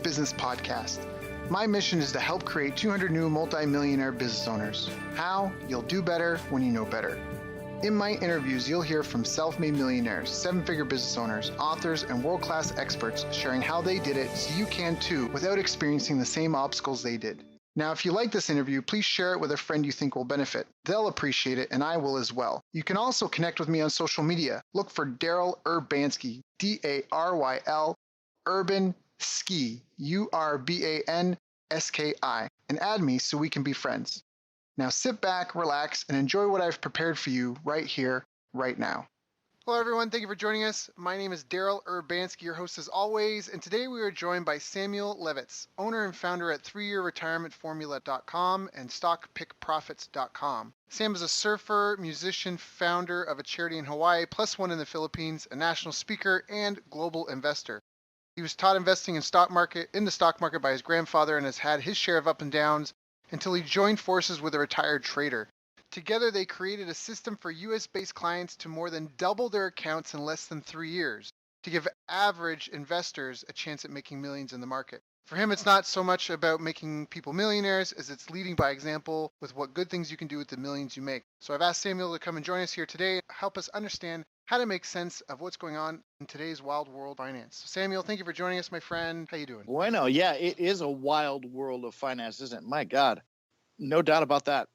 Business Podcast. My mission is to help create 200 new multi-millionaire business owners. How? You'll do better when you know better. In my interviews, you'll hear from self-made millionaires, seven-figure business owners, authors, and world-class experts sharing how they did it so you can too without experiencing the same obstacles they did. Now, if you like this interview, please share it with a friend you think will benefit. They'll appreciate it, and I will as well. You can also connect with me on social media. Look for Daryl Urbanski, D-A-R-Y-L, Urban Ski, U-R-B-A-N-S-K-I, and add me so we can be friends. Now sit back, relax, and enjoy what I've prepared for you right here, right now. Hello everyone, thank you for joining us. My name is Daryl Urbanski, your host as always, and today we are joined by Samuel Levitz, owner and founder at 3yearretirementformula.com and stockpickprofits.com. Sam is a surfer, musician, founder of a charity in Hawaii, plus one in the Philippines, a national speaker, and global investor. He was taught investing in the stock market by his grandfather and has had his share of up and downs until he joined forces with a retired trader. Together, they created a system for US-based clients to more than double their accounts in less than 3 years, to give average investors a chance at making millions in the market. For him, it's not so much about making people millionaires as it's leading by example with what good things you can do with the millions you make. So I've asked Samuel to come and join us here today, help us understand how to make sense of what's going on in today's wild world of finance. Samuel, thank you for joining us, my friend. How you doing? Bueno, yeah, it is a wild world of finance, isn't it? My God, no doubt about that.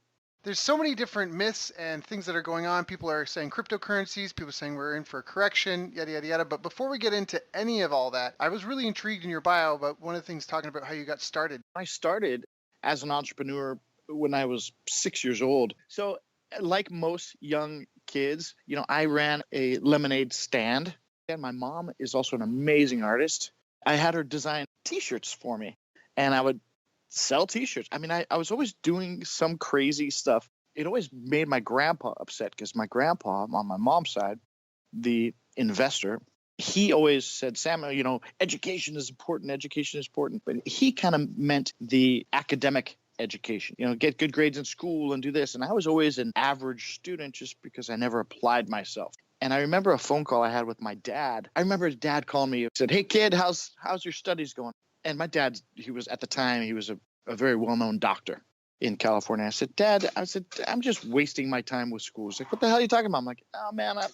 There's so many different myths and things that are going on. People are saying cryptocurrencies, people are saying we're in for a correction, yada, yada, yada. But before we get into any of all that, I was really intrigued in your bio about one of the things talking about how you got started. I started as an entrepreneur when I was 6 years old. So like most young kids, I ran a lemonade stand. And my mom is also an amazing artist. I had her design T-shirts for me, and I would sell T-shirts. I mean, I was always doing some crazy stuff. It always made my grandpa upset because my grandpa on my mom's side, the investor, he always said, Samuel, education is important. Education is important. But he kind of meant the academic education, get good grades in school and do this. And I was always an average student just because I never applied myself. And I remember a phone call I had with my dad. I remember his dad calling me and said, hey, kid, how's your studies going? And my dad, he was a very well-known doctor in California. I said, Dad, I'm just wasting my time with school. He's like, what the hell are you talking about? I'm like, oh, man, I'm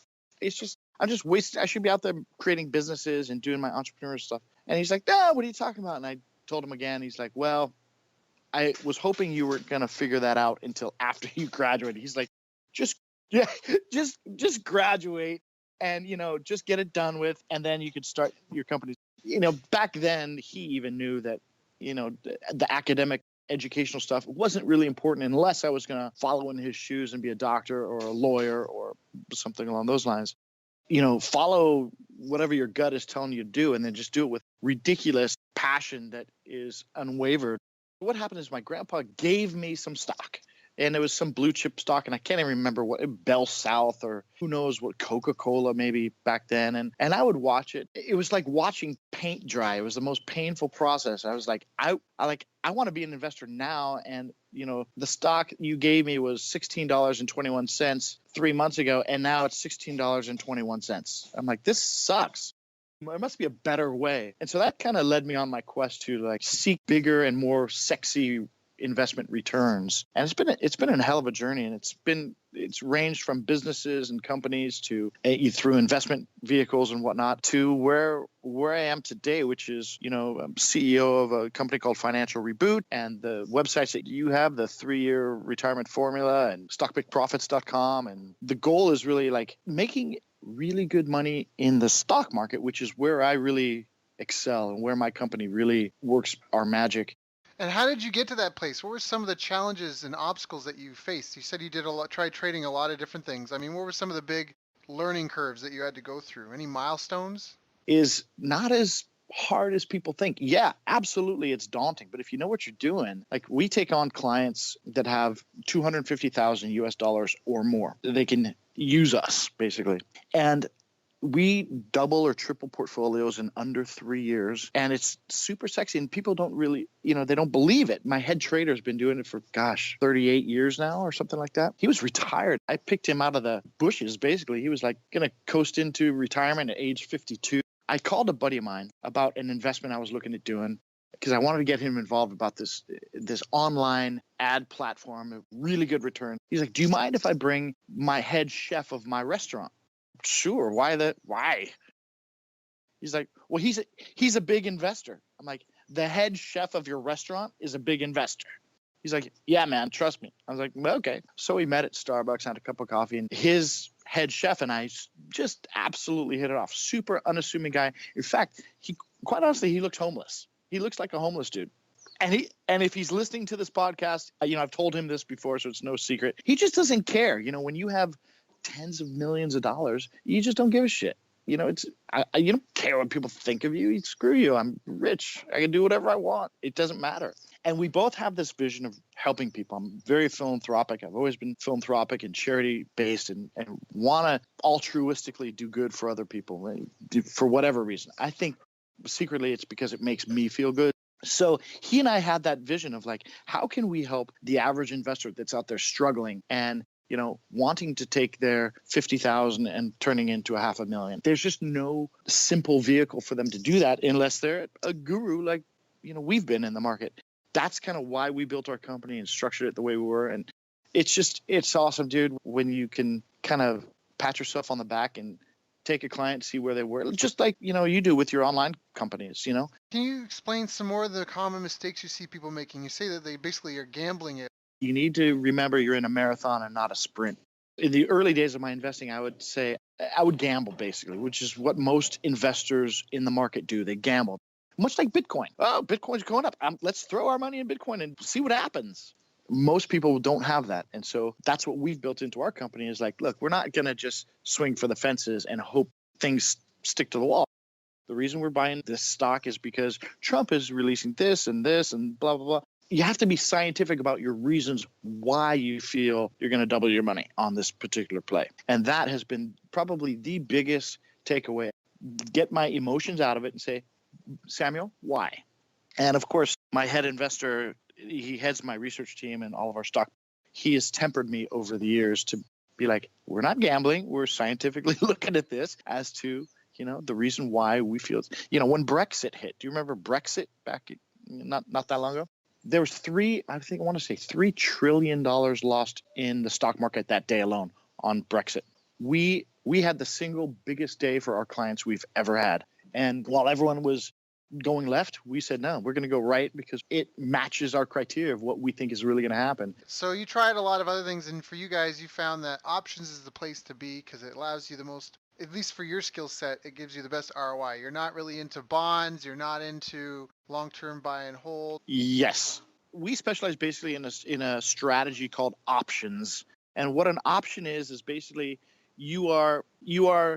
just wasting. I should be out there creating businesses and doing my entrepreneurial stuff. And he's like, no, what are you talking about? And I told him again. He's like, well, I was hoping you were going to figure that out until after you graduated. He's like, just graduate and, just get it done with. And then you could start your company. Back then he even knew that, the academic educational stuff wasn't really important unless I was going to follow in his shoes and be a doctor or a lawyer or something along those lines. Follow whatever your gut is telling you to do and then just do it with ridiculous passion that is unwavered. What happened is my grandpa gave me some stock, and it was some blue chip stock, and I can't even remember what, Bell South or who knows what, Coca-Cola maybe back then. And I would watch it. It was like watching paint dry. It was the most painful process. I was like, I want to be an investor now. And, the stock you gave me was $16.21 3 months ago, and now it's $16.21. I'm like, this sucks. There must be a better way. And so that kind of led me on my quest to seek bigger and more sexy investment returns. And it's been a hell of a journey. And it's ranged from businesses and companies to through investment vehicles and whatnot to where I am today, which is, I'm CEO of a company called Financial Reboot, and the websites that you have, the 3-year retirement formula and stockpickprofits.com. And the goal is really making really good money in the stock market, which is where I really excel and where my company really works our magic. And how did you get to that place? What were some of the challenges and obstacles that you faced? You said you tried trading a lot of different things. I mean, what were some of the big learning curves that you had to go through? Any milestones? Is not as hard as people think. Yeah, absolutely. It's daunting. But if you know what you're doing, we take on clients that have 250,000 US dollars or more. They can use us basically. And we double or triple portfolios in under 3 years, and it's super sexy, and people don't really, they don't believe it. My head trader has been doing it for 38 years now or something like that. He was retired. I picked him out of the bushes, basically. He was going to coast into retirement at age 52. I called a buddy of mine about an investment I was looking at doing. because I wanted to get him involved about this online ad platform, a really good return. He's like, do you mind if I bring my head chef of my restaurant? Sure. Why? He's like, well, he's a big investor. I'm like, the head chef of your restaurant is a big investor. He's like, yeah, man, trust me. I was like, well, okay. So we met at Starbucks, had a cup of coffee, and his head chef and I just absolutely hit it off. Super unassuming guy. In fact, quite honestly, he looks homeless. He looks like a homeless dude. And if he's listening to this podcast, I've told him this before, so it's no secret. He just doesn't care. When you have tens of millions of dollars, you just don't give a shit. You don't care what people think of you. Screw you. I'm rich. I can do whatever I want. It doesn't matter. And we both have this vision of helping people. I'm very philanthropic. I've always been philanthropic and charity-based and want to altruistically do good for other people for whatever reason. I think secretly it's because it makes me feel good. So he and I had that vision of like, how can we help the average investor that's out there struggling and wanting to take their 50,000 and turning into $500,000. There's just no simple vehicle for them to do that unless they're a guru like, we've been in the market. That's kind of why we built our company and structured it the way we were. And it's awesome, dude, when you can kind of pat yourself on the back and take a client, see where they were, just like, you do with your online companies, Can you explain some more of the common mistakes you see people making? You say that they basically are gambling it. You need to remember you're in a marathon and not a sprint. In the early days of my investing, I would say I would gamble, basically, which is what most investors in the market do. They gamble, much like Bitcoin. Oh, Bitcoin's going up. Let's throw our money in Bitcoin and see what happens. Most people don't have that. And so that's what we've built into our company is like, look, we're not going to just swing for the fences and hope things stick to the wall. The reason we're buying this stock is because Trump is releasing this and blah, blah, blah. You have to be scientific about your reasons why you feel you're going to double your money on this particular play. And that has been probably the biggest takeaway. Get my emotions out of it and say, Samuel, why? And of course, my head investor, he heads my research team and all of our stock. He has tempered me over the years to be like, we're not gambling. We're scientifically looking at this as to, the reason why we feel, when Brexit hit. Do you remember Brexit back not that long ago? There was $3 trillion lost in the stock market that day alone on Brexit. We had the single biggest day for our clients we've ever had. And while everyone was going left, we said, no, we're going to go right because it matches our criteria of what we think is really going to happen. So you tried a lot of other things. And for you guys, you found that options is the place to be because it allows you the most, at least for your skill set, it gives you the best ROI. You're not really into bonds. You're not into long-term buy and hold. Yes. We specialize basically in a strategy called options. And what an option is basically you are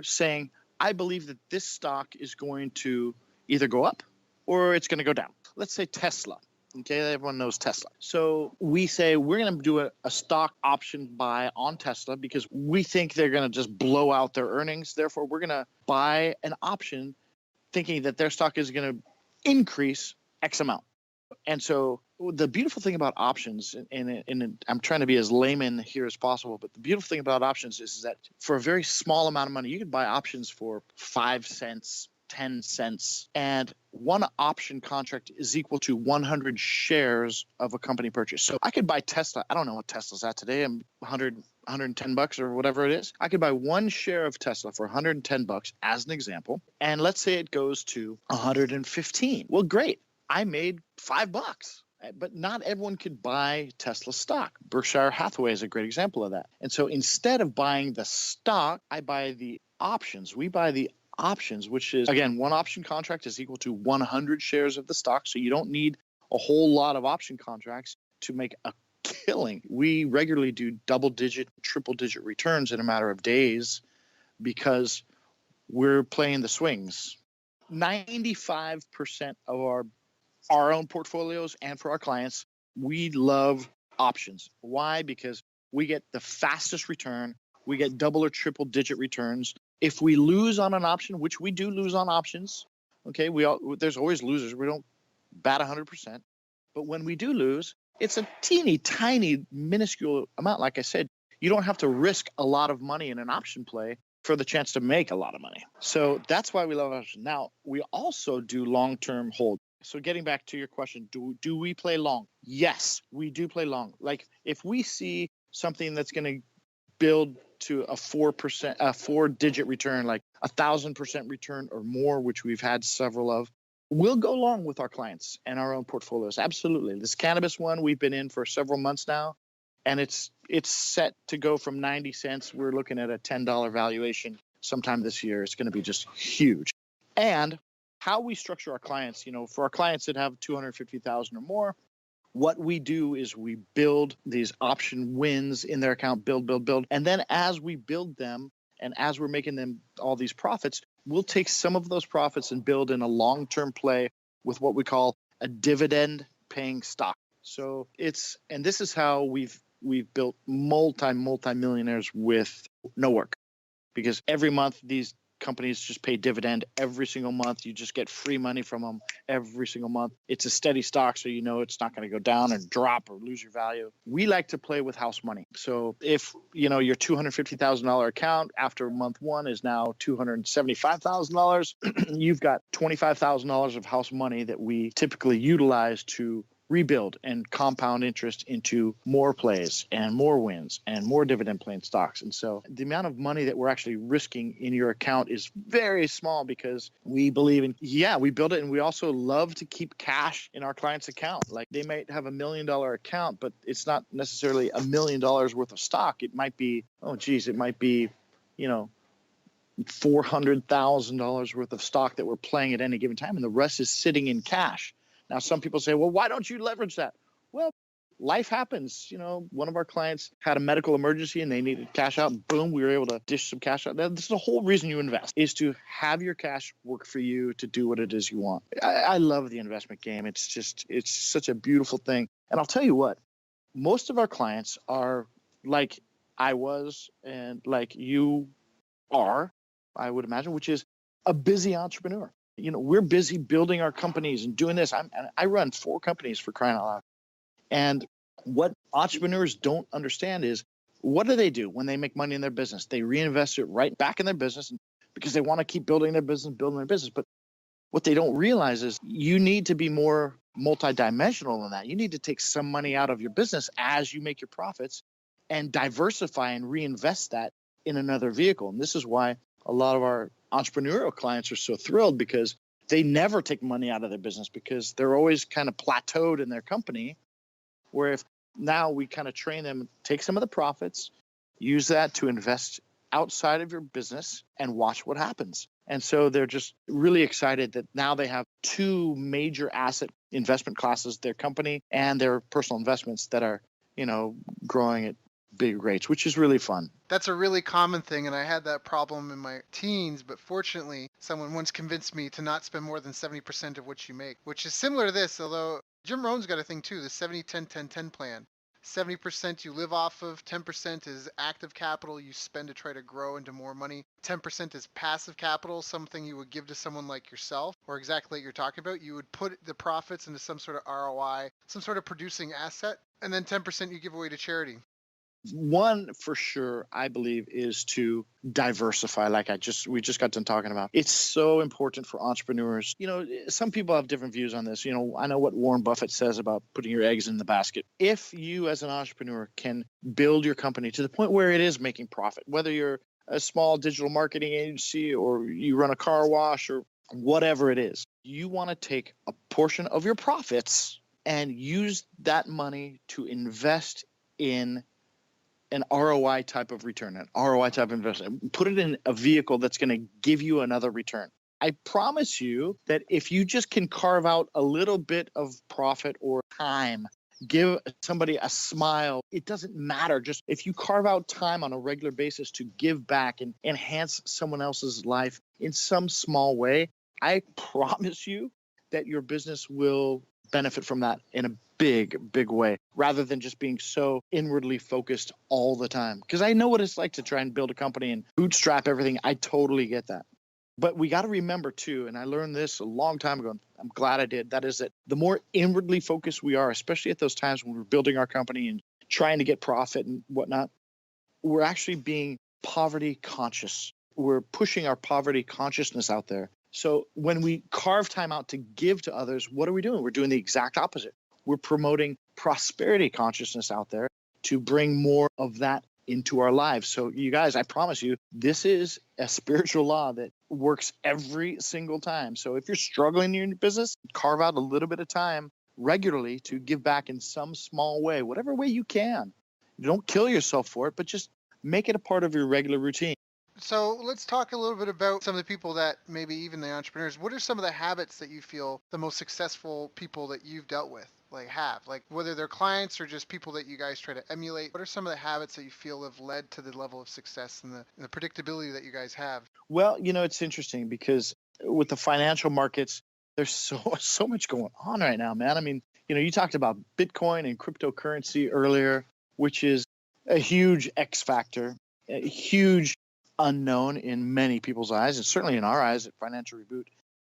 saying, I believe that this stock is going to either go up or it's going to go down. Let's say Tesla. Okay, everyone knows Tesla. So we say we're going to do a stock option buy on Tesla because we think they're going to just blow out their earnings. Therefore, we're going to buy an option thinking that their stock is going to increase X amount. And so the beautiful thing about options, and I'm trying to be as layman here as possible, but the beautiful thing about options is that for a very small amount of money, you can buy options for 5 cents, 10 cents, and one option contract is equal to 100 shares of a company purchase. So I could buy Tesla. I don't know what Tesla's at today. I'm $110 or whatever it is. I could buy one share of Tesla for $110 as an example. And let's say it goes to 115. Well, great. I made $5, but not everyone could buy Tesla stock. Berkshire Hathaway is a great example of that. And so instead of buying the stock, I buy the options. We buy the options, which is, again, one option contract is equal to 100 shares of the stock. So you don't need a whole lot of option contracts to make a killing. We regularly do double-digit, triple-digit returns in a matter of days because we're playing the swings. 95% of our own portfolios and for our clients, we love options. Why? Because we get the fastest return. We get double or triple digit returns. If we lose on an option, which we do lose on options, okay, there's always losers. We don't bat 100%. But when we do lose, it's a teeny tiny minuscule amount. Like I said, you don't have to risk a lot of money in an option play for the chance to make a lot of money. So that's why we love options. Now, we also do long-term hold. So getting back to your question, do we play long? Yes, we do play long. Like if we see something that's going to build to a 4%, a 4-digit return, like 1,000% return or more, which we've had several of, we'll go long with our clients and our own portfolios. Absolutely. This cannabis one we've been in for several months now, and it's set to go from 90 cents. We're looking at a $10 valuation sometime this year. It's going to be just huge. And how we structure our clients, for our clients that have 250,000 or more, what we do is we build these option wins in their account, build. And then as we build them and as we're making them all these profits, we'll take some of those profits and build in a long-term play with what we call a dividend paying stock. So and this is how we've built multi-millionaires with no work, because every month these companies just pay dividend every single month. You just get free money from them every single month. It's a steady stock, so it's not going to go down and drop or lose your value. We like to play with house money. So if your $250,000 account after month one is now $275,000, you've got $25,000 of house money that we typically utilize to rebuild and compound interest into more plays and more wins and more dividend paying stocks. And so the amount of money that we're actually risking in your account is very small, because we believe we build it. And we also love to keep cash in our client's account. Like they might have $1 million account, but it's not necessarily $1 million worth of stock. It might be, $400,000 worth of stock that we're playing at any given time. And the rest is sitting in cash. Now, some people say, well, why don't you leverage that? Well, life happens. One of our clients had a medical emergency and they needed cash out. Boom, we were able to dish some cash out. This is the whole reason you invest, is to have your cash work for you to do what it is you want. I love the investment game. It's such a beautiful thing. And I'll tell you what, most of our clients are like I was and like you are, I would imagine, which is a busy entrepreneur. We're busy building our companies and doing this. I run 4 companies, for crying out loud. And what entrepreneurs don't understand is, what do when they make money in their business? They reinvest it right back in their business because they want to keep building their business. But what they don't realize is you need to be more multidimensional than that. You need to take some money out of your business as you make your profits and diversify and reinvest that in another vehicle. And this is why a lot of our entrepreneurial clients are so thrilled, because they never take money out of their business, because they're always kind of plateaued in their company. Where if now we kind of train them, take some of the profits, use that to invest outside of your business and watch what happens. And so they're just really excited that now they have 2 major asset investment classes, their company and their personal investments, that are, growing at big rates, which is really fun. That's a really common thing, and I had that problem in my teens, but fortunately, someone once convinced me to not spend more than 70% of what you make, which is similar to this, although Jim Rohn's got a thing too, the 70-10-10-10 plan. 70% you live off of, 10% is active capital you spend to try to grow into more money, 10% is passive capital, something you would give to someone like yourself, or exactly what you're talking about. You would put the profits into some sort of ROI, some sort of producing asset, and then 10% you give away to charity. One for sure, I believe, is to diversify. Like we just got done talking about. It's so important for entrepreneurs. Some people have different views on this. I know what Warren Buffett says about putting your eggs in the basket. If you as an entrepreneur can build your company to the point where it is making profit, whether you're a small digital marketing agency or you run a car wash or whatever it is, you want to take a portion of your profits and use that money to invest in an ROI type of return, an ROI type of investment. Put it in a vehicle that's going to give you another return. I promise you that if you just can carve out a little bit of profit or time, give somebody a smile, it doesn't matter. Just if you carve out time on a regular basis to give back and enhance someone else's life in some small way, I promise you that your business will benefit from that in a big way, rather than just being so inwardly focused all the time. Because I know what it's like to try and build a company and bootstrap everything. I totally get that. But we got to remember too, and I learned this a long time ago, and I'm glad I did, that is that the more inwardly focused we are, especially at those times when we're building our company and trying to get profit and whatnot, we're actually being poverty conscious. We're pushing our poverty consciousness out there. So when we carve time out to give to others, what are we doing? We're doing the exact opposite. We're promoting prosperity consciousness out there to bring more of that into our lives. So you guys, I promise you, this is a spiritual law that works every single time. So if you're struggling in your business, carve out a little bit of time regularly to give back in some small way, whatever way you can. Don't kill yourself for it, but just make it a part of your regular routine. So let's talk a little bit about some of the people that maybe even the entrepreneurs. What are some of the habits that you feel the most successful people that you've dealt with have? Like whether they're clients or just people that you guys try to emulate. What are some of the habits that you feel have led to the level of success and the predictability that you guys have? Well, it's interesting because with the financial markets, there's so much going on right now, man. I mean, you talked about Bitcoin and cryptocurrency earlier, which is a huge X factor, a huge unknown in many people's eyes, and certainly in our eyes at Financial Reboot.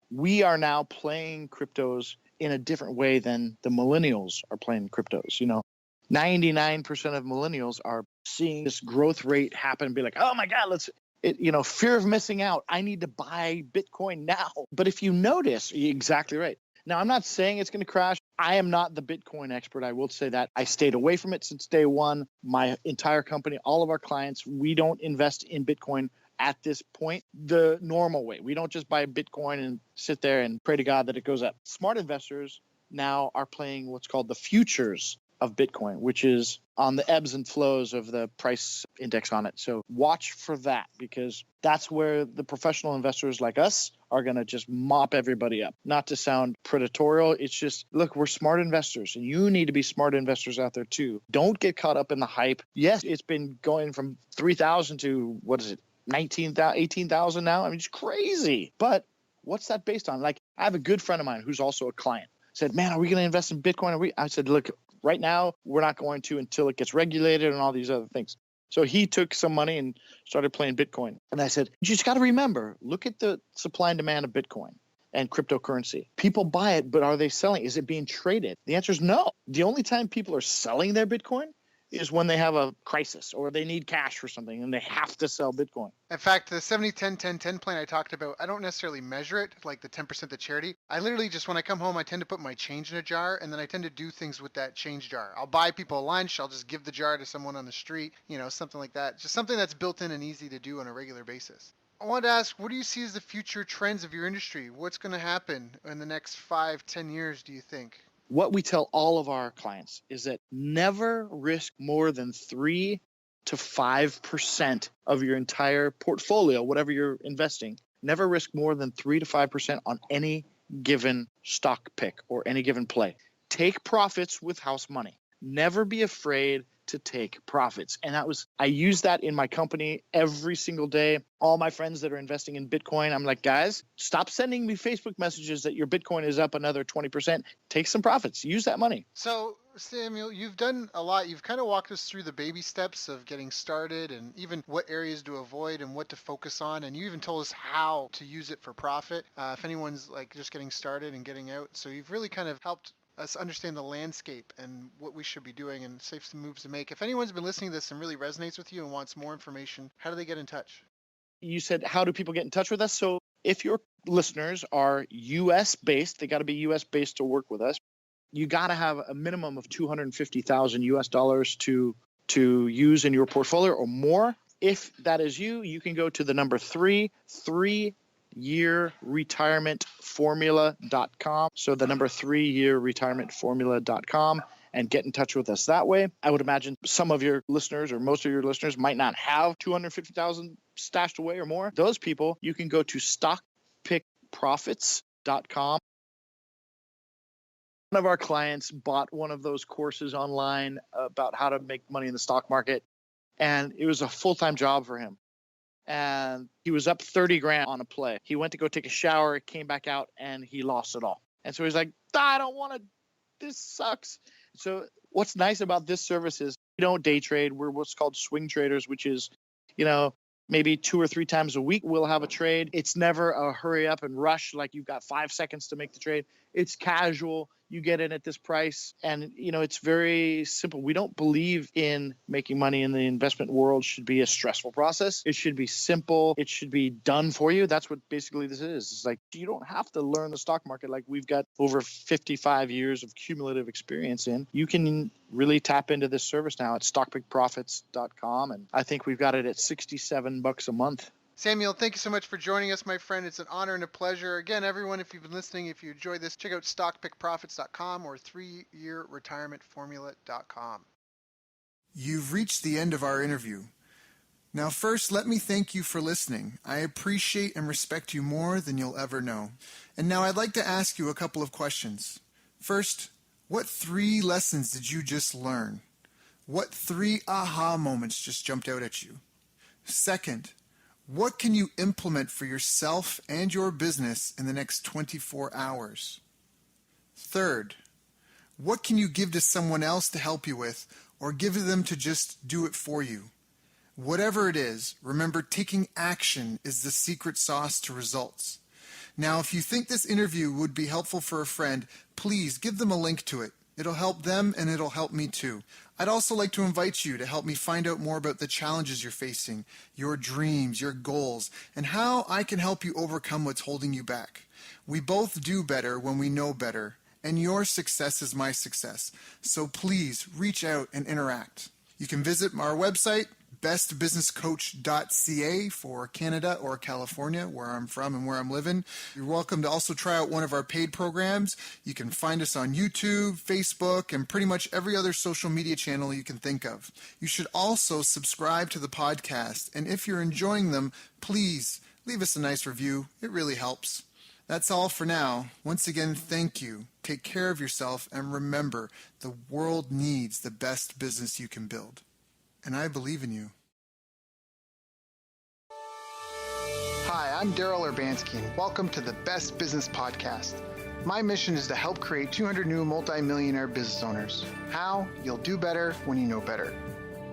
We are now playing cryptos in a different way than the millennials are playing cryptos. 99% of millennials are seeing this growth rate happen and be like, oh my God, fear of missing out. I need to buy Bitcoin now. But if you notice, you're exactly right. Now, I'm not saying it's going to crash. I am not the Bitcoin expert. I will say that. I stayed away from it since day one. My entire company, all of our clients, we don't invest in Bitcoin at this point the normal way. We don't just buy Bitcoin and sit there and pray to God that it goes up. Smart investors now are playing what's called the futures of Bitcoin, which is on the ebbs and flows of the price index on it. So watch for that, because that's where the professional investors like us are going to just mop everybody up. Not to sound predatorial, it's just, look, we're smart investors, and you need to be smart investors out there too. Don't get caught up in the hype. Yes, it's been going from 3,000 to, 19,000, 18,000 now. I mean, it's crazy. But what's that based on? Like, I have a good friend of mine who's also a client. Said, man, are we going to invest in Bitcoin? I said, look, right now, we're not going to until it gets regulated and all these other things. So he took some money and started playing Bitcoin. And I said, you just got to remember, look at the supply and demand of Bitcoin and cryptocurrency. People buy it, but are they selling? Is it being traded? The answer is no. The only time people are selling their Bitcoin is when they have a crisis or they need cash for something and they have to sell Bitcoin. In fact, the 70-10-10-10 plan I talked about, I don't necessarily measure it, like the 10% to charity. I literally just, when I come home, I tend to put my change in a jar, and then I tend to do things with that change jar. I'll buy people lunch. I'll just give the jar to someone on the street, something like that. Just something that's built in and easy to do on a regular basis. I wanted to ask, what do you see as the future trends of your industry? What's going to happen in the next 5-10 years, do you think? What we tell all of our clients is that never risk more than 3 to 5% of your entire portfolio, whatever you're investing. Never risk more than 3 to 5% on any given stock pick or any given play. Take profits with house money. Never be afraid to take profits. And I use that in my company every single day. All my friends that are investing in Bitcoin, I'm like, guys, stop sending me Facebook messages that your Bitcoin is up another 20%. Take some profits. Use that money. So, Samuel, you've done a lot. You've kind of walked us through the baby steps of getting started and even what areas to avoid and what to focus on. And you even told us how to use it for profit if anyone's like just getting started and getting out. So you've really kind of helped us understand the landscape and what we should be doing and safe moves to make. If anyone's been listening to this and really resonates with you and wants more information, how do they get in touch? You said, how do people get in touch with us? So if your listeners are US based, they got to be US based to work with us. You got to have a minimum of 250,000 US dollars to use in your portfolio or more. If that is you, you can go to the number 3yearretirementformula.com. So the number 3yearretirementformula.com and get in touch with us that way. I would imagine some of your listeners or most of your listeners might not have 250,000 stashed away or more. Those people, you can go to stockpickprofits.com. One of our clients bought one of those courses online about how to make money in the stock market, and it was a full-time job for him. And he was up 30 grand on a play. He went to go take a shower, came back out, and he lost it all. And so he's like, I don't want to, this sucks. So what's nice about this service is we don't day trade. We're what's called swing traders, which is, maybe 2 or 3 times a week we'll have a trade. It's never a hurry up and rush like you've got 5 seconds to make the trade. It's casual. you get in at this price. And, it's very simple. We don't believe in making money in the investment world should be a stressful process. It should be simple. It should be done for you. That's what basically this is. It's like, you don't have to learn the stock market like we've got over 55 years of cumulative experience in. You can really tap into this service now at stockpickprofits.com. And I think we've got it at $67 a month. Samuel, thank you so much for joining us, my friend. It's an honor and a pleasure. Again, everyone, if you've been listening, if you enjoyed this, check out stockpickprofits.com or 3yearretirementformula.com. You've reached the end of our interview. Now, first, let me thank you for listening. I appreciate and respect you more than you'll ever know. And now I'd like to ask you a couple of questions. First, what 3 lessons did you just learn? What 3 aha moments just jumped out at you? Second, what can you implement for yourself and your business in the next 24 hours? Third, what can you give to someone else to help you with, or give them to just do it for you? Whatever it is, remember, taking action is the secret sauce to results. Now, if you think this interview would be helpful for a friend, please give them a link to it. It'll help them and it'll help me too. I'd also like to invite you to help me find out more about the challenges you're facing, your dreams, your goals, and how I can help you overcome what's holding you back. We both do better when we know better, and your success is my success. So please reach out and interact. You can visit our website, bestbusinesscoach.ca for Canada or California, where I'm from and where I'm living. You're welcome to also try out one of our paid programs. You can find us on YouTube, Facebook, and pretty much every other social media channel you can think of. You should also subscribe to the podcast, and if you're enjoying them, please leave us a nice review. It really helps. That's all for now. Once again, thank you. Take care of yourself, and remember, the world needs the best business you can build. And I believe in you. Hi, I'm Daryl Urbanski, and welcome to the Best Business Podcast. My mission is to help create 200 new multi-millionaire business owners. How? You'll do better when you know better.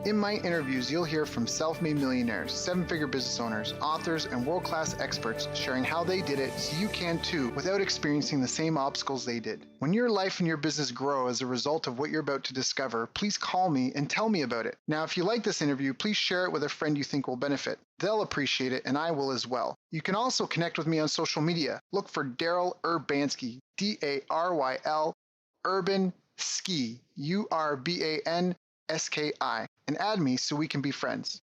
In my interviews, you'll hear from self-made millionaires, 7-figure business owners, authors, and world-class experts sharing how they did it so you can too without experiencing the same obstacles they did. When your life and your business grow as a result of what you're about to discover, please call me and tell me about it. Now, if you like this interview, please share it with a friend you think will benefit. They'll appreciate it, and I will as well. You can also connect with me on social media. Look for Daryl Urbanski, D-A-R-Y-L, Urban Ski, U-R-B-A-N-S-K-I, and add me so we can be friends.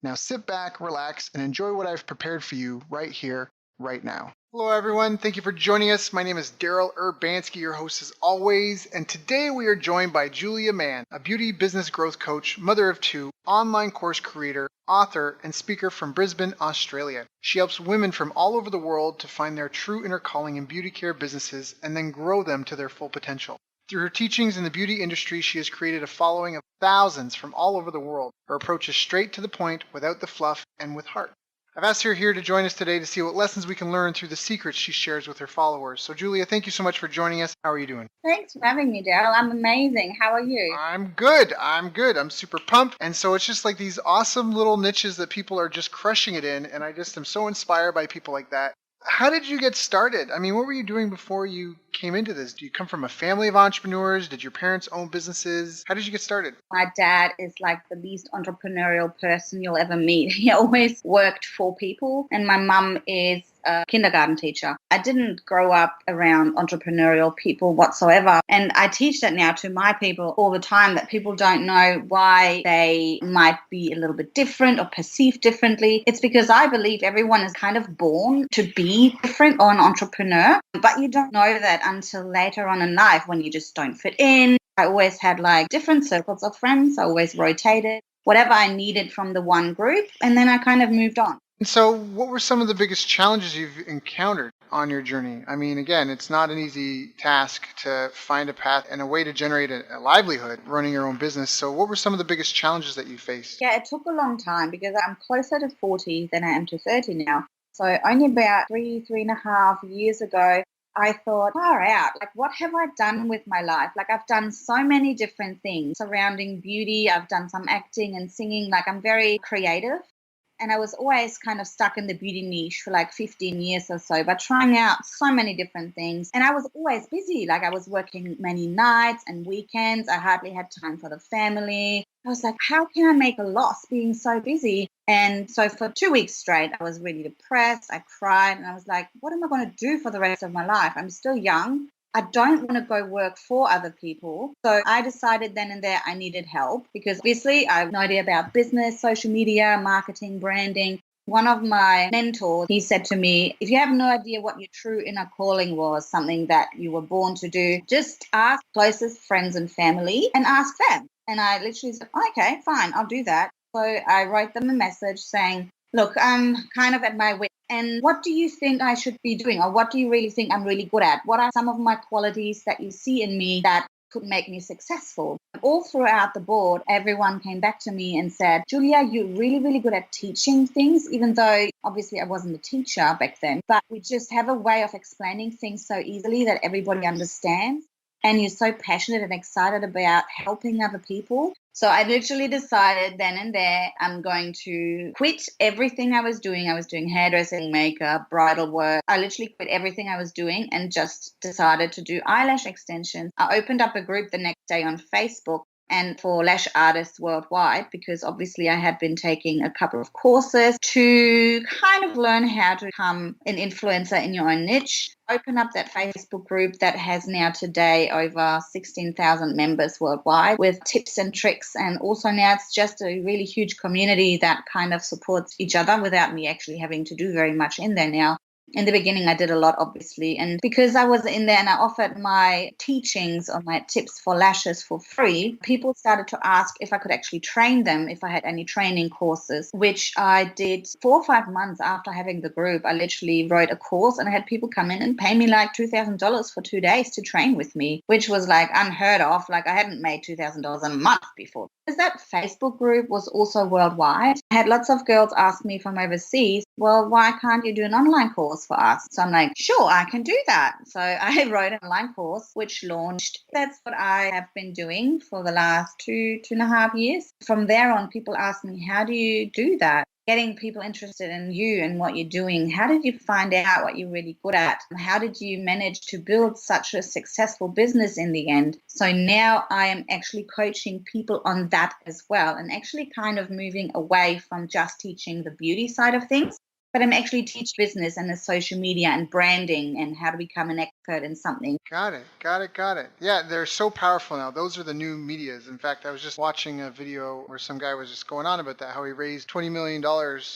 Now sit back, relax, and enjoy what I've prepared for you right here, right now. Hello everyone, thank you for joining us. My name is Daryl Urbanski, your host as always, and today we are joined by Julia Mann, a beauty business growth coach, mother of 2, online course creator, author, and speaker from Brisbane, Australia. She helps women from all over the world to find their true inner calling in beauty care businesses and then grow them to their full potential. Through her teachings in the beauty industry, she has created a following of thousands from all over the world. Her approach is straight to the point, without the fluff, and with heart. I've asked her here to join us today to see what lessons we can learn through the secrets she shares with her followers. So Julia, thank you so much for joining us. How are you doing? Thanks for having me, Daryl. I'm amazing. How are you? I'm good. I'm super pumped. And so it's just like these awesome little niches that people are just crushing it in. And I just am so inspired by people like that. How did you get started? I mean, what were you doing before you came into this? Do you come from a family of entrepreneurs? Did your parents own businesses? How did you get started? My dad is like the least entrepreneurial person you'll ever meet. He always worked for people. And my mum is a kindergarten teacher. I didn't grow up around entrepreneurial people whatsoever. And I teach that now to my people all the time, that people don't know why they might be a little bit different or perceived differently. It's because I believe everyone is kind of born to be different or an entrepreneur, but you don't know that until later on in life when you just don't fit in. I always had like different circles of friends. I always rotated whatever I needed from the one group, and then I kind of moved on. And so what were some of the biggest challenges you've encountered on your journey? I mean, again, it's not an easy task to find a path and a way to generate a livelihood running your own business. So what were some of the biggest challenges that you faced? Yeah, it took a long time because I'm closer to 40 than I am to 30 now. So only about 3.5 years ago, I thought, far out, like what have I done with my life? Like I've done so many different things surrounding beauty. I've done some acting and singing. Like I'm very creative. And I was always kind of stuck in the beauty niche for like 15 years or so, but trying out so many different things. And I was always busy. Like I was working many nights and weekends. I hardly had time for the family. I was like, how can I make a loss being so busy? And so for 2 weeks straight, I was really depressed. I cried and I was like, what am I going to do for the rest of my life? I'm still young. I don't want to go work for other people. So I decided then and there I needed help because obviously I have no idea about business, social media, marketing, branding. One of my mentors, he said to me, if you have no idea what your true inner calling was, something that you were born to do, just ask closest friends and family and ask them. And I literally said, okay, fine, I'll do that. So I wrote them a message saying, look, I'm kind of at my wit. And what do you think I should be doing? Or what do you really think I'm really good at? What are some of my qualities that you see in me that could make me successful? All throughout the board, everyone came back to me and said, Julia, you're really, really good at teaching things, even though obviously I wasn't a teacher back then. But we just have a way of explaining things so easily that everybody understands. And you're so passionate and excited about helping other people. So I literally decided then and there, I'm going to quit everything I was doing. I was doing hairdressing, makeup, bridal work. I literally quit everything I was doing and just decided to do eyelash extensions. I opened up a group the next day on Facebook and for lash artists worldwide, because obviously I had been taking a couple of courses to kind of learn how to become an influencer in your own niche. Open up that Facebook group that has now today over 16,000 members worldwide with tips and tricks. And also now it's just a really huge community that kind of supports each other without me actually having to do very much in there now. In the beginning, I did a lot, obviously. And because I was in there and I offered my teachings or my tips for lashes for free, people started to ask if I could actually train them, if I had any training courses, which I did 4 or 5 months after having the group. I literally wrote a course and I had people come in and pay me like $2,000 for 2 days to train with me, which was like unheard of. Like I hadn't made $2,000 a month before. Because that Facebook group was also worldwide. I had lots of girls ask me from overseas, well, why can't you do an online course for us? So I'm like, sure, I can do that. So I wrote an online course which launched. That's what I have been doing for the last 2.5 years. From there on, people ask me, how do you do that? Getting people interested in you and what you're doing. How did you find out what you're really good at? How did you manage to build such a successful business in the end? So now I am actually coaching people on that as well and actually kind of moving away from just teaching the beauty side of things. But I'm actually teaching business and the social media and branding and how to become an expert in something. Got it. Yeah, they're so powerful now. Those are the new medias. In fact, I was just watching a video where some guy was just going on about that, how he raised $20 million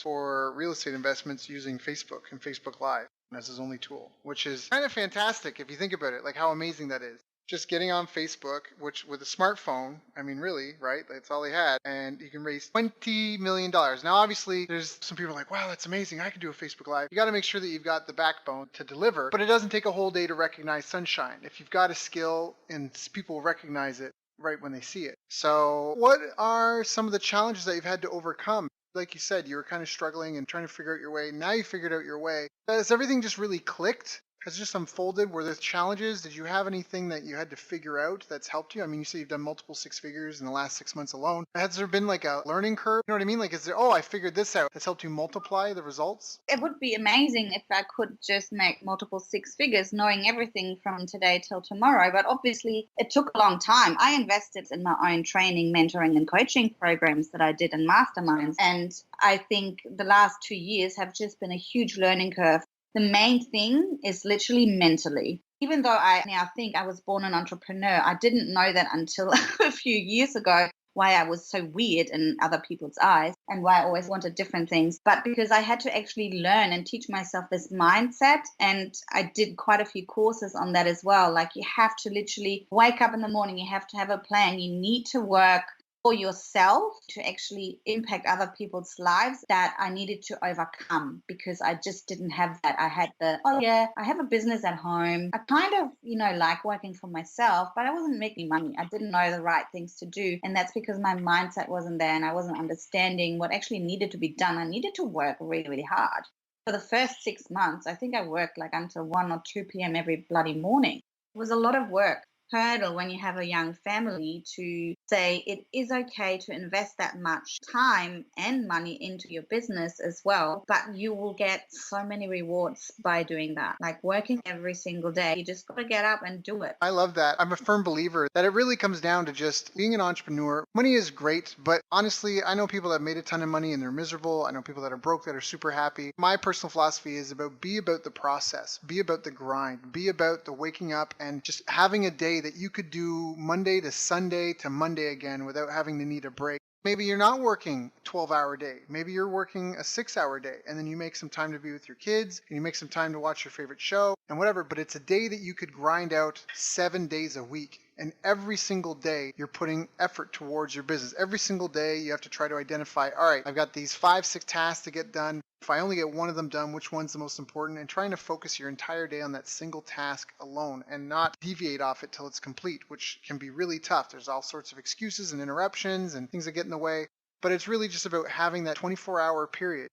for real estate investments using Facebook and Facebook Live as his only tool, which is kind of fantastic if you think about it, like how amazing that is. Just getting on Facebook, which with a smartphone, I mean, really, right? That's all he had. And you can raise $20 million. Now, obviously, there's some people like, wow, that's amazing. I can do a Facebook Live. You got to make sure that you've got the backbone to deliver. But it doesn't take a whole day to recognize sunshine. If you've got a skill and people recognize it right when they see it. So what are some of the challenges that you've had to overcome? Like you said, you were kind of struggling and trying to figure out your way. Now you figured out your way. Has everything just really clicked? Has it just unfolded? Were there challenges? Did you have anything that you had to figure out that's helped you? I mean, you say you've done multiple 6 figures in the last 6 months alone. Has there been like a learning curve? You know what I mean? Like, is there, oh, I figured this out. That's helped you multiply the results? It would be amazing if I could just make multiple 6 figures, knowing everything from today till tomorrow. But obviously, it took a long time. I invested in my own training, mentoring, and coaching programs that I did in masterminds. And I think the last 2 years have just been a huge learning curve. The main thing is literally mentally. Even though I now think I was born an entrepreneur, I didn't know that until a few years ago, why I was so weird in other people's eyes and why I always wanted different things. But because I had to actually learn and teach myself this mindset, and I did quite a few courses on that as well. Like you have to literally wake up in the morning, you have to have a plan, you need to work for yourself to actually impact other people's lives that I needed to overcome because I just didn't have that. I had I have a business at home. I kind of, like working for myself, but I wasn't making money. I didn't know the right things to do. And that's because my mindset wasn't there and I wasn't understanding what actually needed to be done. I needed to work really, really hard. For the first 6 months, I think I worked like until 1 or 2 p.m. every bloody morning. It was a lot of work. hurdle when you have a young family to say it is okay to invest that much time and money into your business as well, but you will get so many rewards by doing that. Like working every single day, you just got to get up and do it. I love that. I'm a firm believer that it really comes down to just being an entrepreneur. Money is great, but honestly, I know people that have made a ton of money and they're miserable. I know people that are broke that are super happy. My personal philosophy is be about the process, be about the grind, be about the waking up and just having a day that you could do Monday to Sunday to Monday again without having to need a break. Maybe you're not working a 12-hour day. Maybe you're working a 6-hour day, and then you make some time to be with your kids, and you make some time to watch your favorite show and whatever. But it's a day that you could grind out 7 days a week. And every single day you're putting effort towards your business. Every single day you have to try to identify, all right, I've got these 5-6 tasks to get done. If I only get one of them done, which one's the most important? And trying to focus your entire day on that single task alone and not deviate off it till it's complete, which can be really tough. There's all sorts of excuses and interruptions and things that get in the way. But it's really just about having that 24-hour period.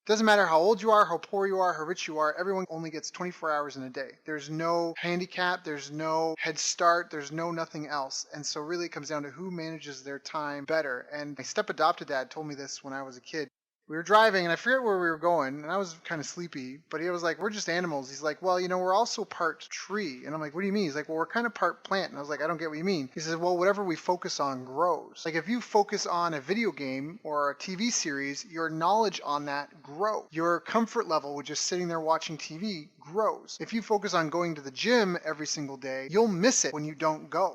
Doesn't matter how old you are, how poor you are, how rich you are, everyone only gets 24 hours in a day. There's no handicap, there's no head start, there's no nothing else. And so really it comes down to who manages their time better. And my step-adopted dad told me this when I was a kid. We were driving and I forget where we were going and I was kind of sleepy, but he was like, we're just animals. He's like, well, we're also part tree. And I'm like, what do you mean? He's like, well, we're kind of part plant. And I was like, I don't get what you mean. He says, well, whatever we focus on grows. Like if you focus on a video game or a TV series, your knowledge on that grows. Your comfort level with just sitting there watching TV grows. If you focus on going to the gym every single day, you'll miss it when you don't go.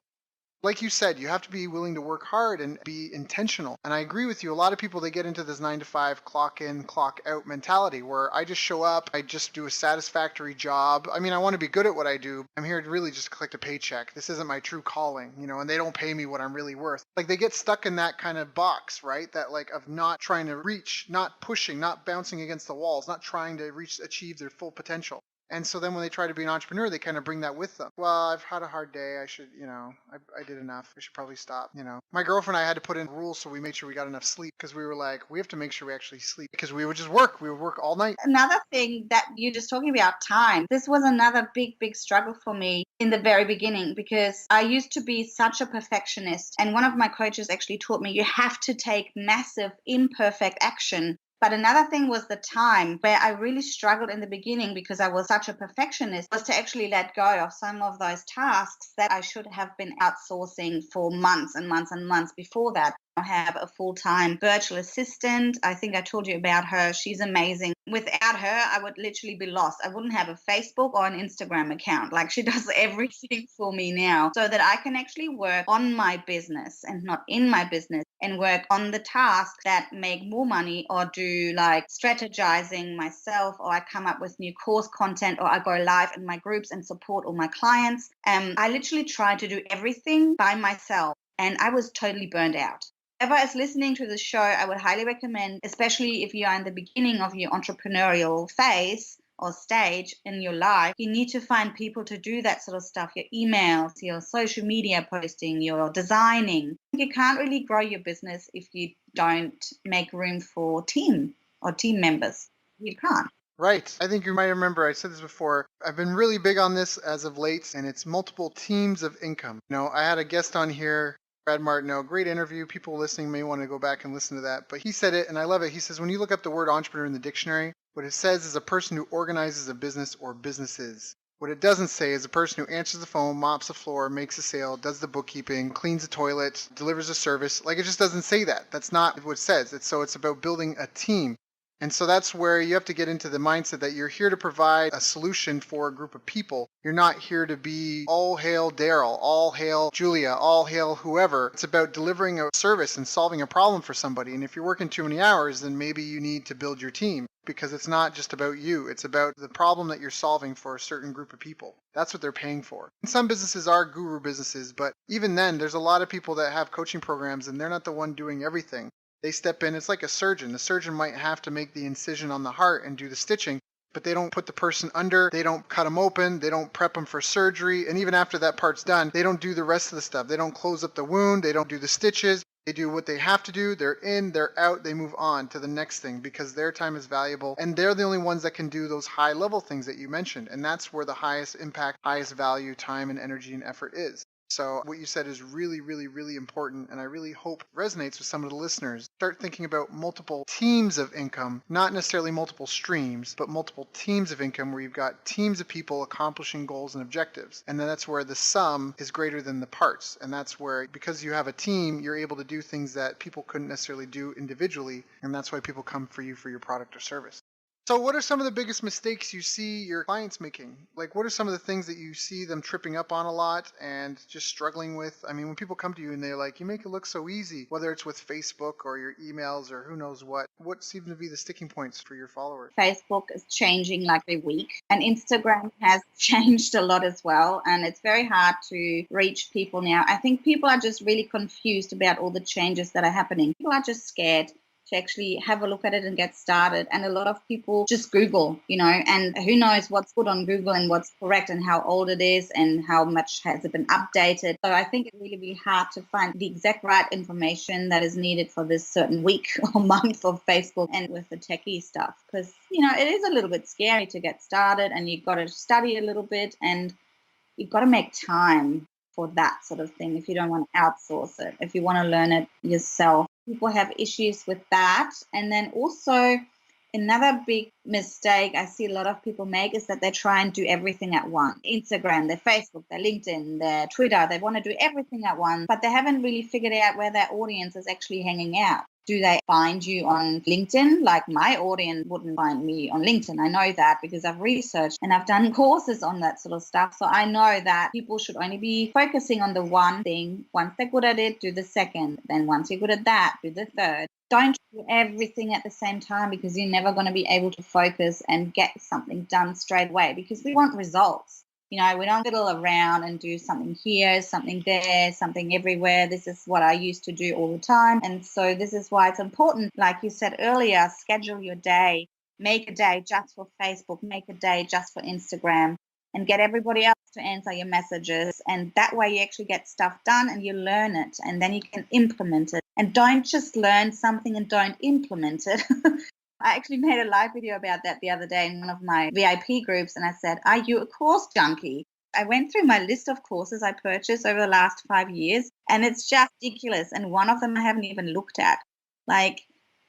Like you said, you have to be willing to work hard and be intentional. And I agree with you. A lot of people, they get into this 9 to 5, clock in, clock out mentality where I just show up, I just do a satisfactory job. I mean, I want to be good at what I do. I'm here to really just collect a paycheck. This isn't my true calling, and they don't pay me what I'm really worth. Like they get stuck in that kind of box, right? That like of not trying to reach, not pushing, not bouncing against the walls, not trying to achieve their full potential. And so then when they try to be an entrepreneur, they kind of bring that with them. Well, I've had a hard day. I should, I did enough. I should probably stop, My girlfriend and I had to put in rules so we made sure we got enough sleep because we were like, we have to make sure we actually sleep because we would just work. We would work all night. Another thing that you're just talking about time. This was another big, big struggle for me in the very beginning because I used to be such a perfectionist. And one of my coaches actually taught me you have to take massive imperfect action. But another thing was the time where I really struggled in the beginning because I was such a perfectionist was to actually let go of some of those tasks that I should have been outsourcing for months and months and months before that. I have a full-time virtual assistant. I think I told you about her. She's amazing. Without her, I would literally be lost. I wouldn't have a Facebook or an Instagram account. Like she does everything for me now so that I can actually work on my business and not in my business and work on the tasks that make more money or do like strategizing myself or I come up with new course content or I go live in my groups and support all my clients. I literally try to do everything by myself and I was totally burned out. Whoever is listening to the show, I would highly recommend, especially if you are in the beginning of your entrepreneurial phase or stage in your life, you need to find people to do that sort of stuff, your emails, your social media posting, your designing. You can't really grow your business if you don't make room for team or team members. You can't. Right. I think you might remember I said this before. I've been really big on this as of late, and it's multiple teams of income. I had a guest on here, Brad Martineau, great interview. People listening may want to go back and listen to that. But he said it, and I love it. He says, when you look up the word entrepreneur in the dictionary, what it says is a person who organizes a business or businesses. What it doesn't say is a person who answers the phone, mops the floor, makes a sale, does the bookkeeping, cleans the toilet, delivers a service. Like it just doesn't say that. That's not what it says. It's about building a team. And so that's where you have to get into the mindset that you're here to provide a solution for a group of people. You're not here to be all hail Daryl, all hail Julia, all hail whoever. It's about delivering a service and solving a problem for somebody. And if you're working too many hours, then maybe you need to build your team because it's not just about you. It's about the problem that you're solving for a certain group of people. That's what they're paying for. And some businesses are guru businesses, but even then, there's a lot of people that have coaching programs and they're not the one doing everything. They step in. It's like a surgeon. The surgeon might have to make the incision on the heart and do the stitching, but they don't put the person under. They don't cut them open. They don't prep them for surgery. And even after that part's done, they don't do the rest of the stuff. They don't close up the wound. They don't do the stitches. They do what they have to do. They're in, they're out. They move on to the next thing because their time is valuable. And they're the only ones that can do those high level things that you mentioned. And that's where the highest impact, highest value, time and energy and effort is. So what you said is really, really, really important, and I really hope resonates with some of the listeners. Start thinking about multiple teams of income, not necessarily multiple streams, but multiple teams of income where you've got teams of people accomplishing goals and objectives. And then that's where the sum is greater than the parts. And that's where, because you have a team, you're able to do things that people couldn't necessarily do individually. And that's why people come for you for your product or service. So what are some of the biggest mistakes you see your clients making? Like, what are some of the things that you see them tripping up on a lot and just struggling with? I mean, when people come to you and they're like, you make it look so easy, whether it's with Facebook or your emails or who knows what seem to be the sticking points for your followers? Facebook is changing like every week, and Instagram has changed a lot as well. And it's very hard to reach people now. I think people are just really confused about all the changes that are happening. People are just scared to actually have a look at it and get started. And a lot of people just Google, and who knows what's good on Google and what's correct and how old it is and how much has it been updated. So I think it's really, really hard to find the exact right information that is needed for this certain week or month of Facebook and with the techie stuff. Because, it is a little bit scary to get started, and you've got to study a little bit, and you've got to make time for that sort of thing if you don't want to outsource it, if you want to learn it yourself. People have issues with that. And then also another big mistake I see a lot of people make is that they try and do everything at once. Instagram, their Facebook, their LinkedIn, their Twitter, they want to do everything at once, but they haven't really figured out where their audience is actually hanging out. Do they find you on LinkedIn? Like, my audience wouldn't find me on LinkedIn. I know that because I've researched and I've done courses on that sort of stuff. So I know that people should only be focusing on the one thing. Once they're good at it, do the second. Then once you're good at that, do the third. Don't do everything at the same time, because you're never going to be able to focus and get something done straight away, because we want results. We don't fiddle around and do something here, something there, something everywhere. This is what I used to do all the time. And so this is why it's important, like you said earlier, schedule your day. Make a day just for Facebook. Make a day just for Instagram. And get everybody else to answer your messages. And that way you actually get stuff done and you learn it. And then you can implement it. And don't just learn something and don't implement it. I actually made a live video about that the other day in one of my VIP groups, and I said, are you a course junkie? I went through my list of courses I purchased over the last 5 years, and it's just ridiculous. And one of them I haven't even looked at. Like,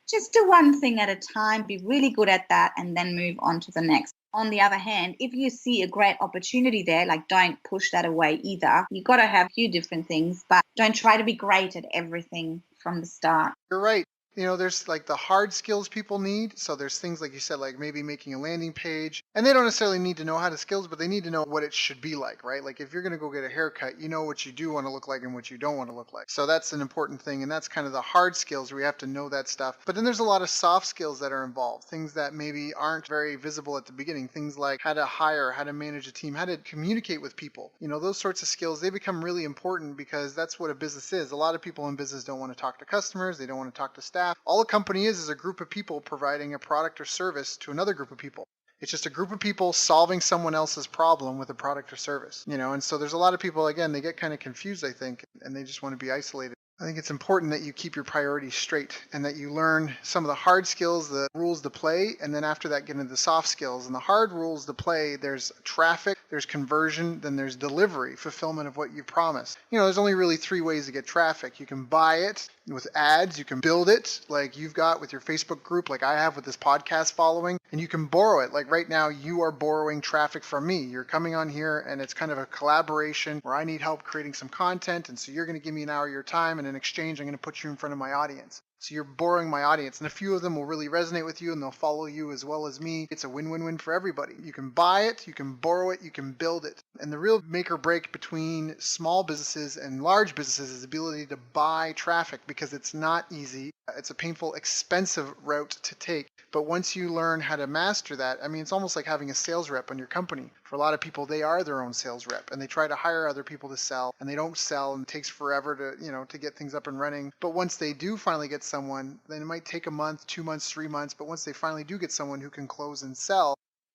just do one thing at a time, be really good at that, and then move on to the next. On the other hand, if you see a great opportunity there, like, don't push that away either. You've got to have a few different things, but don't try to be great at everything from the start. You're right. There's like the hard skills people need. So there's things like you said, like maybe making a landing page, and they don't necessarily need to know how to skills, but they need to know what it should be like, right? Like if you're going to go get a haircut, you know what you do want to look like and what you don't want to look like. So that's an important thing. And that's kind of the hard skills where you have to know that stuff. But then there's a lot of soft skills that are involved, things that maybe aren't very visible at the beginning, things like how to hire, how to manage a team, how to communicate with people. Those sorts of skills, they become really important because that's what a business is. A lot of people in business don't want to talk to customers. They don't want to talk to staff. All a company is a group of people providing a product or service to another group of people. It's just a group of people solving someone else's problem with a product or service, and so there's a lot of people, again, they get kind of confused, I think, and they just want to be isolated. I think it's important that you keep your priorities straight and that you learn some of the hard skills, the rules to play, and then after that get into the soft skills. And the hard rules to play, there's traffic, there's conversion, then there's delivery, fulfillment of what you promised. There's only really 3 ways to get traffic. You can buy it with ads, you can build it like you've got with your Facebook group, like I have with this podcast following, and you can borrow it. Like right now, you are borrowing traffic from me. You're coming on here and it's kind of a collaboration where I need help creating some content, and so you're going to give me an hour of your time, and in exchange, I'm going to put you in front of my audience. So you're borrowing my audience, and a few of them will really resonate with you and they'll follow you as well as me. It's a win-win-win for everybody. You can buy it, you can borrow it, you can build it. And the real make or break between small businesses and large businesses is the ability to buy traffic, because it's not easy. It's a painful, expensive route to take. But once you learn how to master that, it's almost like having a sales rep on your company. For a lot of people, they are their own sales rep, and they try to hire other people to sell, and they don't sell, and it takes forever to get things up and running. But once they do finally get someone, then it might take a month, 2 months, 3 months, but once they finally do get someone who can close and sell,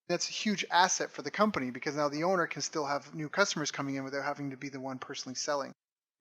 that's a huge asset for the company, because now the owner can still have new customers coming in without having to be the one personally selling.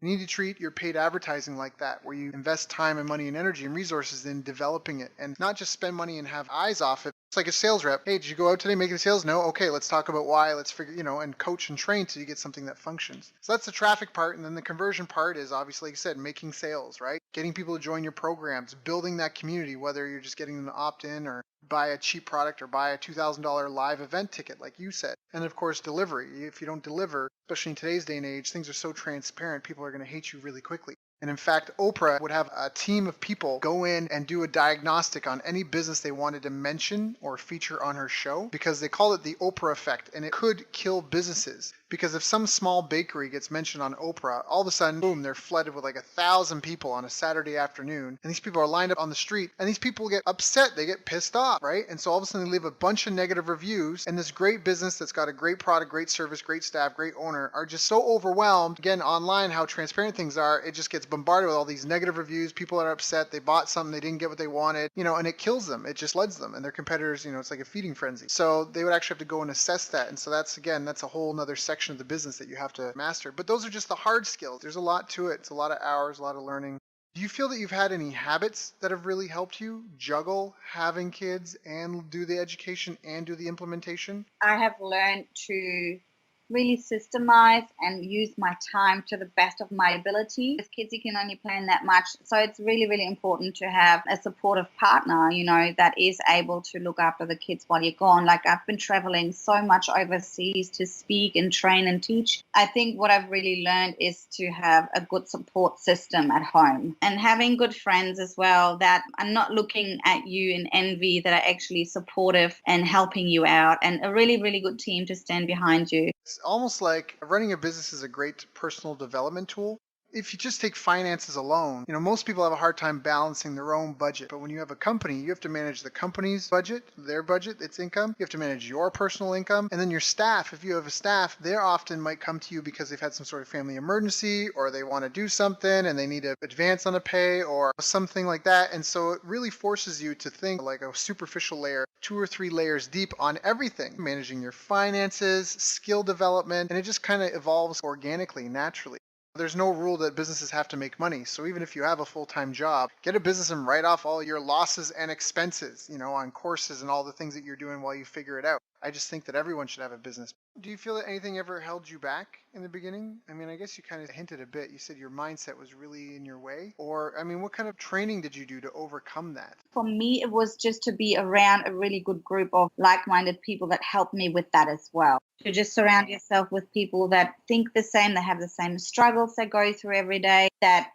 You need to treat your paid advertising like that, where you invest time and money and energy and resources in developing it, and not just spend money and have eyes off it. It's like a sales rep. Hey, did you go out today making sales? No? Okay, let's talk about why. Let's figure, and coach and train till you get something that functions. So that's the traffic part. And then the conversion part is obviously, like I said, making sales, right? Getting people to join your programs, building that community, whether you're just getting them to opt in or buy a cheap product or buy a $2,000 live event ticket, like you said. And of course, delivery. If you don't deliver, especially in today's day and age, things are so transparent, people are going to hate you really quickly. And in fact, Oprah would have a team of people go in and do a diagnostic on any business they wanted to mention or feature on her show because they call it the Oprah effect, and it could kill businesses. Because if some small bakery gets mentioned on Oprah, all of a sudden, boom, they're flooded with like 1,000 people on a Saturday afternoon. And these people are lined up on the street, and these people get upset. They get pissed off, right? And so all of a sudden they leave a bunch of negative reviews. And this great business that's got a great product, great service, great staff, great owner are just so overwhelmed. Again, online, how transparent things are, it just gets bombarded with all these negative reviews. People are upset. They bought something. They didn't get what they wanted, and it kills them. It just floods them. And their competitors, it's like a feeding frenzy. So they would actually have to go and assess that. And so that's a whole nother section of the business that you have to master. But those are just the hard skills. There's a lot to it. It's a lot of hours, a lot of learning. Do you feel that you've had any habits that have really helped you juggle having kids and do the education and do the implementation? I have learned to really systemize and use my time to the best of my ability. As kids, you can only plan that much. So it's really, really important to have a supportive partner, that is able to look after the kids while you're gone. Like I've been traveling so much overseas to speak and train and teach. I think what I've really learned is to have a good support system at home and having good friends as well that are not looking at you in envy, that are actually supportive and helping you out, and a really, really good team to stand behind you. It's almost like running a business is a great personal development tool. If you just take finances alone, most people have a hard time balancing their own budget. But when you have a company, you have to manage the company's budget, their budget, its income. You have to manage your personal income. And then your staff, if you have a staff, they often might come to you because they've had some sort of family emergency or they want to do something and they need to advance on a pay or something like that. And so it really forces you to think like a superficial layer, 2 or 3 layers deep on everything, managing your finances, skill development, and it just kind of evolves organically, naturally. There's no rule that businesses have to make money. So even if you have a full-time job, get a business and write off all your losses and expenses, on courses and all the things that you're doing while you figure it out. I just think that everyone should have a business. Do you feel that anything ever held you back in the beginning? I mean, I guess you kind of hinted a bit. You said your mindset was really in your way. Or, what kind of training did you do to overcome that? For me, it was just to be around a really good group of like-minded people that helped me with that as well. To just surround yourself with people that think the same, that have the same struggles they go through every day, that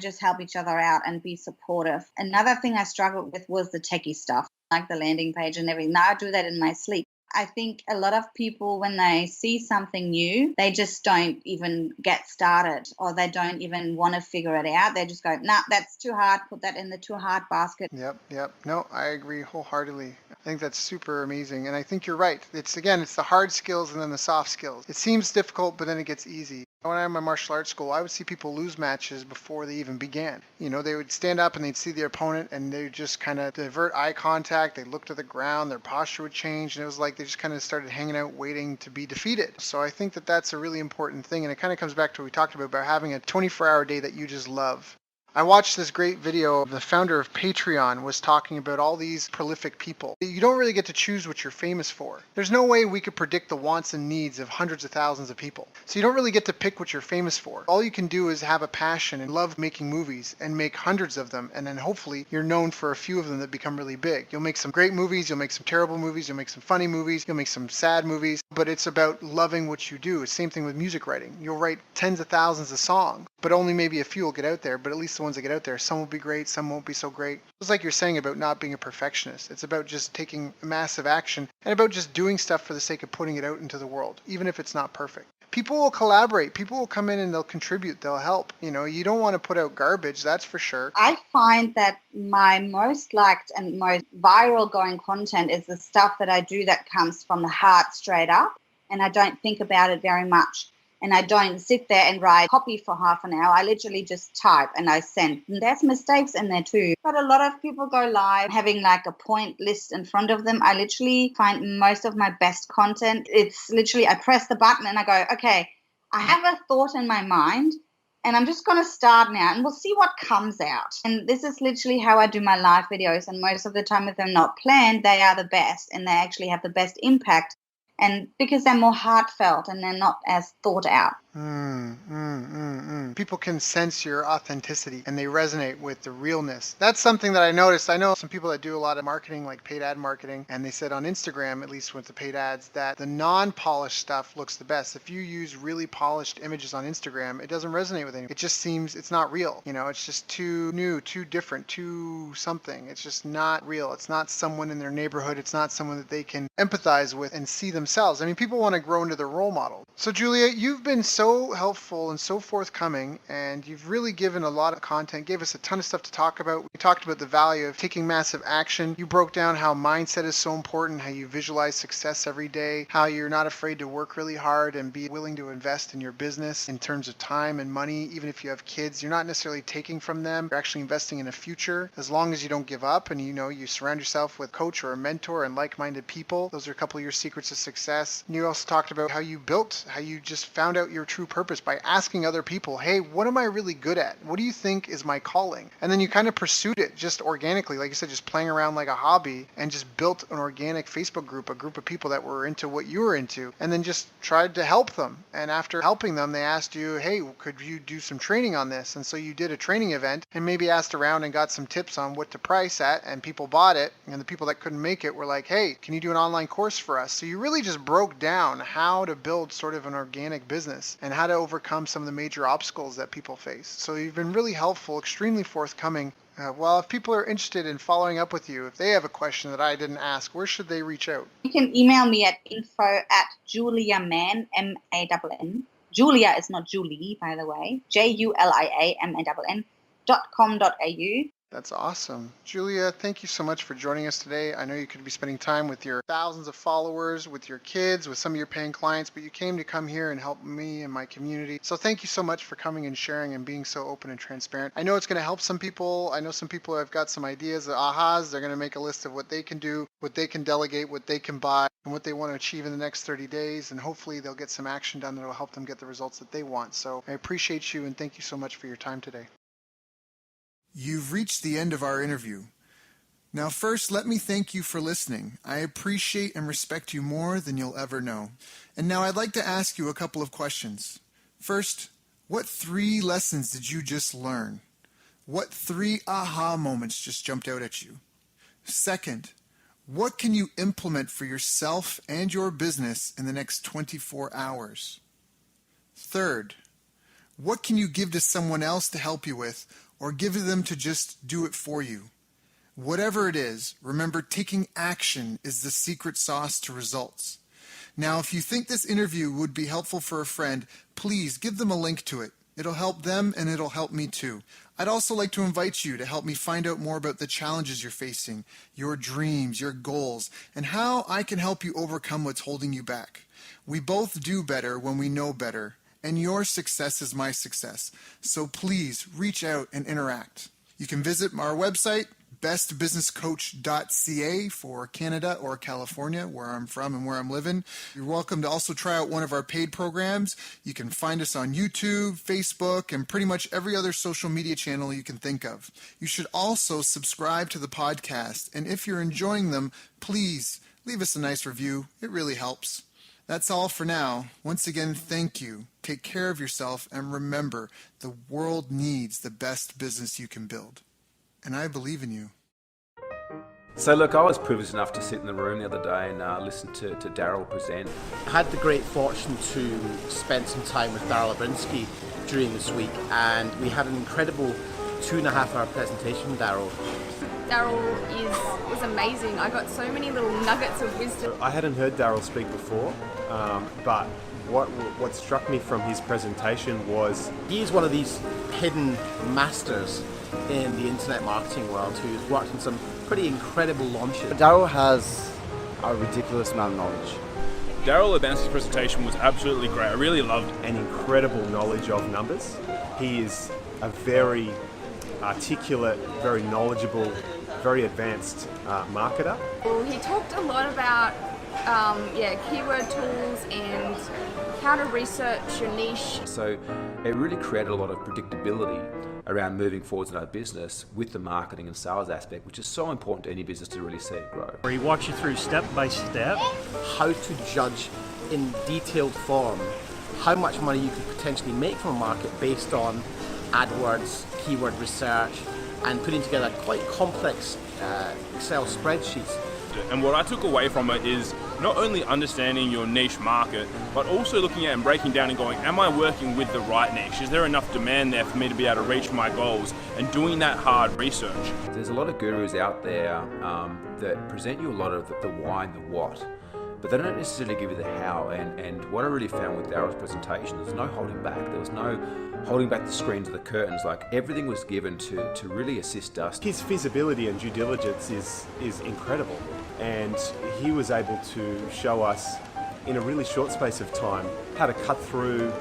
just help each other out and be supportive. Another thing I struggled with was the techie stuff, like the landing page and everything. Now I do that in my sleep. I think a lot of people, when they see something new, they just don't even get started, or they don't even want to figure it out. They just go, nah, that's too hard. Put that in the too hard basket. Yep. No, I agree wholeheartedly. I think that's super amazing. And I think you're right. It's the hard skills and then the soft skills. It seems difficult, but then it gets easy. When I had my martial arts school, I would see people lose matches before they even began. They would stand up and they'd see their opponent and they would just kind of divert eye contact. They'd look to the ground, their posture would change, and it was like they just kind of started hanging out waiting to be defeated. So I think that that's a really important thing, and it kind of comes back to what we talked about having a 24-hour day that you just love. I watched this great video. The founder of Patreon was talking about all these prolific people. You don't really get to choose what you're famous for. There's no way we could predict the wants and needs of hundreds of thousands of people. So you don't really get to pick what you're famous for. All you can do is have a passion and love making movies and make hundreds of them. And then hopefully you're known for a few of them that become really big. You'll make some great movies. You'll make some terrible movies. You'll make some funny movies. You'll make some sad movies. But it's about loving what you do. It's the same thing with music writing. You'll write tens of thousands of songs, but only maybe a few will get out there. But at least the ones that get out there, some will be great, some won't be so great. It's like you're saying about not being a perfectionist. It's about just taking massive action and about just doing stuff for the sake of putting it out into the world, even if it's not perfect. People will collaborate. People will come in and they'll contribute. They'll help. You don't want to put out garbage, that's for sure. I find that my most liked and most viral going content is the stuff that I do that comes from the heart straight up, and I don't think about it very much. And I don't sit there and write copy for half an hour. I literally just type and I send. And there's mistakes in there too. But a lot of people go live having like a point list in front of them. I literally find most of my best content, it's literally I press the button and I go, okay, I have a thought in my mind. And I'm just going to start now and we'll see what comes out. And this is literally how I do my live videos. And most of the time, if they're not planned, they are the best and they actually have the best impact. And because they're more heartfelt and they're not as thought out. People can sense your authenticity and they resonate with the realness. That's something that I noticed. I know some people that do a lot of marketing, like paid ad marketing, and they said on Instagram, at least with the paid ads, that the non-polished stuff looks the best. If you use really polished images on Instagram, it doesn't resonate with anyone. It just seems it's not real. You know, it's just too new, too different, too something. It's just not real. It's not someone in their neighborhood. It's not someone that they can empathize with and see themselves. I mean, people want to grow into their role model. So Julia, you've been so helpful and so forthcoming, and you've really given a lot of content, gave us a ton of stuff to talk about. We talked about the value of taking massive action. You broke down how mindset is so important, how you visualize success every day, how you're not afraid to work really hard and be willing to invest in your business in terms of time and money. Even if you have kids, you're not necessarily taking from them. You're actually investing in a future as long as you don't give up and you surround yourself with a coach or a mentor and like-minded people. Those are a couple of your secrets of success. And you also talked about how you just found out your true purpose by asking other people, hey, what am I really good at? What do you think is my calling? And then you kind of pursued it just organically, like you said, just playing around like a hobby, and just built an organic Facebook group, a group of people that were into what you were into, and then just tried to help them. And after helping them, they asked you, hey, could you do some training on this? And so you did a training event and maybe asked around and got some tips on what to price at, and people bought it. And the people that couldn't make it were like, hey, can you do an online course for us? So you really just broke down how to build sort of an organic business and how to overcome some of the major obstacles that people face. So you've been really helpful, extremely forthcoming. Well, if people are interested in following up with you, if they have a question that I didn't ask, where should they reach out? You can email me at info@juliamann, M-A-N-N. Julia is not Julie, by the way. JULIAMANN.com.au. That's awesome. Julia, thank you so much for joining us today. I know you could be spending time with your thousands of followers, with your kids, with some of your paying clients, but you came to come here and help me and my community. So thank you so much for coming and sharing and being so open and transparent. I know it's going to help some people. I know some people have got some ideas, ahas. They're going to make a list of what they can do, what they can delegate, what they can buy, and what they want to achieve in the next 30 days. And hopefully they'll get some action done that will help them get the results that they want. So I appreciate you and thank you so much for your time today. You've reached the end of our interview. Now first, let me thank you for listening. I appreciate and respect you more than you'll ever know. And now I'd like to ask you a couple of questions. First, what 3 lessons did you just learn? What 3 aha moments just jumped out at you? Second, what can you implement for yourself and your business in the next 24 hours? Third, what can you give to someone else to help you with, or give them to just do it for you? Whatever it is, remember, taking action is the secret sauce to results. Now, if you think this interview would be helpful for a friend, please give them a link to it. It'll help them and it'll help me too. I'd also like to invite you to help me find out more about the challenges you're facing, your dreams, your goals, and how I can help you overcome what's holding you back. We both do better when we know better. And your success is my success. So please reach out and interact. You can visit our website, bestbusinesscoach.ca for Canada or California, where I'm from and where I'm living. You're welcome to also try out one of our paid programs. You can find us on YouTube, Facebook, and pretty much every other social media channel you can think of. You should also subscribe to the podcast. And if you're enjoying them, please leave us a nice review. It really helps. That's all for now. Once again, thank you. Take care of yourself, and remember, the world needs the best business you can build. And I believe in you. So look, I was privileged enough to sit in the room the other day and listen to Daryl present. I had the great fortune to spend some time with Daryl Abrinsky during this week, and we had an incredible 2.5-hour presentation from Daryl. Daryl was amazing. I got so many little nuggets of wisdom. I hadn't heard Daryl speak before, but what struck me from his presentation was he's one of these hidden masters in the internet marketing world who's worked on some pretty incredible launches. Daryl has a ridiculous amount of knowledge. Daryl Abrinsky's presentation was absolutely great. I really loved an incredible knowledge of numbers. He is a very articulate, very knowledgeable, very advanced marketer. Well, he talked a lot about keyword tools and how to research your niche. So it really created a lot of predictability around moving forwards in our business with the marketing and sales aspect, which is so important to any business to really see it grow. Where he walks you through step by step how to judge in detailed form how much money you could potentially make from a market based on AdWords, keyword research, and putting together quite complex Excel spreadsheets. And what I took away from it is not only understanding your niche market, but also looking at and breaking down and going, am I working with the right niche? Is there enough demand there for me to be able to reach my goals? And doing that hard research. There's a lot of gurus out there that present you a lot of the why and the what, but they don't necessarily give you the how. And what I really found with Daryl's presentation, there's no holding back. There was no holding back the screens or the curtains. Like, everything was given to really assist us. His feasibility and due diligence is incredible, and he was able to show us in a really short space of time how to cut through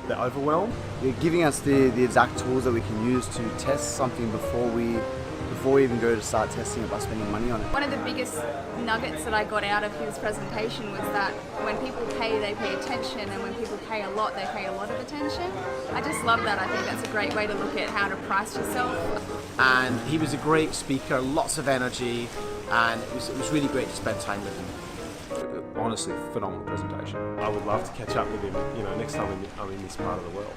the overwhelm. You're giving us the exact tools that we can use to test something before we even go to start testing it by spending money on it. One of the biggest nuggets that I got out of his presentation was that when people pay, they pay attention, and when people pay a lot, they pay a lot of attention. I just love that. I think that's a great way to look at how to price yourself. And he was a great speaker, lots of energy, and it was really great to spend time with him. Honestly, phenomenal presentation. I would love to catch up with him, next time I'm in this part of the world.